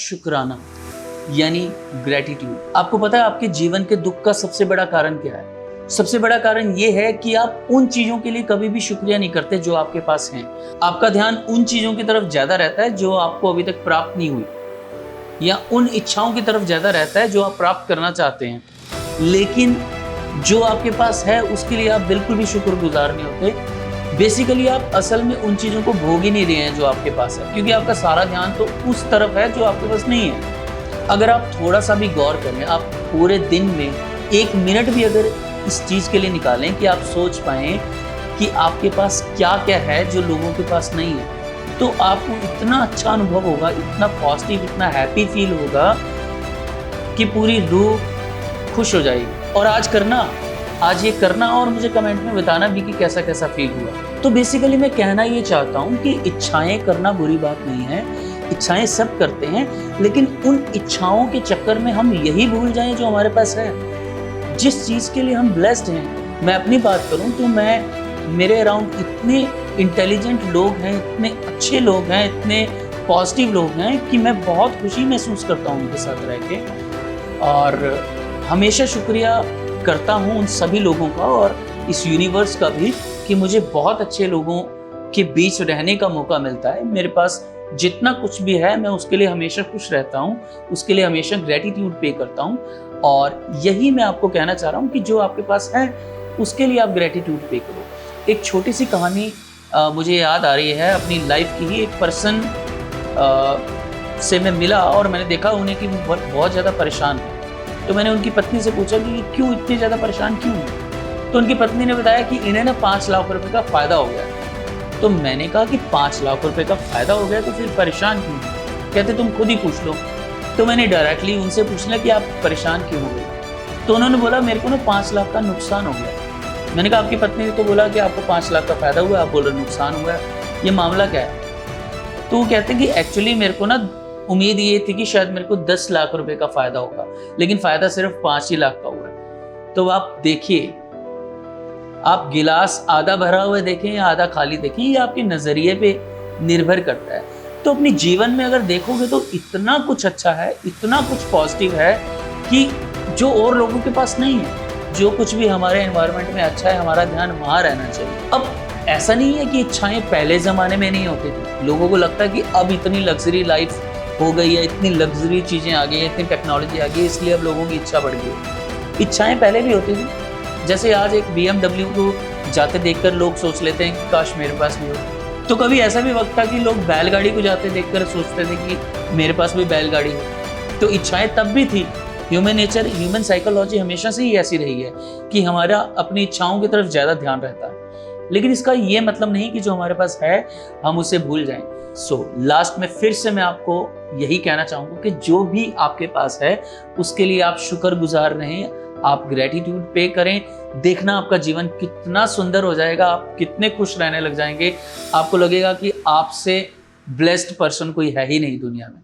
शुक्राना यानी ग्रेटिट्यूड। आपको पता है आपके जीवन के दुख का सबसे बड़ा कारण क्या है? सबसे बड़ा कारण ये है कि आप उन चीजों के लिए कभी भी शुक्रिया नहीं करते जो आपके पास हैं। आपका ध्यान उन चीजों की तरफ ज्यादा रहता है जो आपको अभी तक प्राप्त नहीं हुई, या उन इच्छाओं की तरफ ज्यादा रहता है जो आप प्राप्त करना चाहते हैं, लेकिन जो आपके पास है उसके लिए आप बिल्कुल भी शुक्रगुजार नहीं होते। बेसिकली आप असल में उन चीजों को भोग ही नहीं रहे हैं जो आपके पास है, क्योंकि आपका सारा ध्यान तो उस तरफ है जो आपके पास नहीं है। अगर आप थोड़ा सा भी गौर करें, आप पूरे दिन में 1 मिनट भी अगर इस चीज के लिए निकालें कि आप सोच पाएं कि आपके पास क्या क्या है जो लोगों के पास नहीं है, तो आपको इतना अच्छा अनुभव होगा, इतना पॉजिटिव, इतना हैप्पी फील होगा कि पूरी रूह खुश हो जाएगी। और आज ये करना और मुझे कमेंट में बताना भी कि कैसा कैसा फील हुआ। तो बेसिकली मैं कहना ये चाहता हूँ कि इच्छाएं करना बुरी बात नहीं है, इच्छाएं सब करते हैं, लेकिन उन इच्छाओं के चक्कर में हम यही भूल जाएं जो हमारे पास है, जिस चीज़ के लिए हम ब्लेस्ड हैं। मैं अपनी बात करूं तो मेरे अराउंड इतने इंटेलिजेंट लोग हैं, इतने अच्छे लोग हैं, इतने पॉजिटिव लोग हैं कि मैं बहुत खुशी महसूस करता हूं उनके साथ रह के, और हमेशा शुक्रिया करता हूं उन सभी लोगों का और इस यूनिवर्स का भी कि मुझे बहुत अच्छे लोगों के बीच रहने का मौका मिलता है। मेरे पास जितना कुछ भी है मैं उसके लिए हमेशा खुश रहता हूँ, उसके लिए हमेशा ग्रेटिट्यूड पे करता हूँ, और यही मैं आपको कहना चाह रहा हूँ कि जो आपके पास है उसके लिए आप ग्रेटिट्यूड पे करो। एक छोटी सी कहानी मुझे याद आ रही है अपनी लाइफ की ही। एक पर्सन से मैं मिला और मैंने देखा उन्हें कि बहुत ज़्यादा परेशान है। तो मैंने उनकी पत्नी से पूछा कि क्यों इतने ज़्यादा परेशान क्यों है? तो उनकी पत्नी ने बताया कि इन्हें ना 5 लाख रुपए का फ़ायदा हो गया। तो मैंने कहा कि 5 लाख रुपए का फ़ायदा हो गया तो फिर परेशान क्यों? कहते तुम खुद ही पूछ लो। तो मैंने डायरेक्टली उनसे पूछ लिया कि आप परेशान क्यों हो गए? तो उन्होंने बोला मेरे को ना 5 लाख का नुकसान हो गया। मैंने कहा आपकी पत्नी ने तो बोला कि आपको 5 लाख का फ़ायदा हुआ, आप बोल रहे नुकसान हुआ है, ये मामला क्या है? तो वो कहते हैं कि एक्चुअली मेरे को ना उम्मीद ये थी कि शायद मेरे को 10 लाख रुपए का फ़ायदा होगा, लेकिन फ़ायदा सिर्फ 5 ही लाख का हुआ है। तो आप देखिए, आप गिलास आधा भरा हुआ देखें या आधा खाली देखें, ये आपके नज़रिए पे निर्भर करता है। तो अपने जीवन में अगर देखोगे तो इतना कुछ अच्छा है, इतना कुछ पॉजिटिव है कि जो और लोगों के पास नहीं है। जो कुछ भी हमारे एनवायरनमेंट में अच्छा है, हमारा ध्यान वहाँ रहना चाहिए। अब ऐसा नहीं है कि इच्छाएं पहले ज़माने में नहीं होती थी। लोगों को लगता है कि अब इतनी लग्जरी लाइफ हो गई है, इतनी लग्जरी चीज़ें आ गई है, इतनी टेक्नोलॉजी आ गई है, इसलिए अब लोगों की इच्छा बढ़ गई। इच्छाएं पहले भी होती थी। जैसे आज एक BMW को जाते देखकर लोग सोच लेते हैं कि काश मेरे पास भी हो। तो कभी ऐसा भी वक्त था कि लोग बैलगाड़ी को जाते देखकर सोचते थे कि मेरे पास भी बैलगाड़ी हो। तो इच्छाएं तब भी थी। ह्यूमन नेचर, ह्यूमन साइकोलॉजी हमेशा से ही ऐसी रही है कि हमारा अपनी इच्छाओं की तरफ ज़्यादा ध्यान रहता है, लेकिन इसका ये मतलब नहीं कि जो हमारे पास है हम उसे भूल जाएं। लास्ट में फिर से मैं आपको यही कहना चाहूँगा कि जो भी आपके पास है उसके लिए आप शुक्रगुजार रहें, आप ग्रेटिट्यूड पे करें। देखना आपका जीवन कितना सुंदर हो जाएगा, आप कितने खुश रहने लग जाएंगे। आपको लगेगा कि आपसे ब्लेस्ड पर्सन कोई है ही नहीं दुनिया में।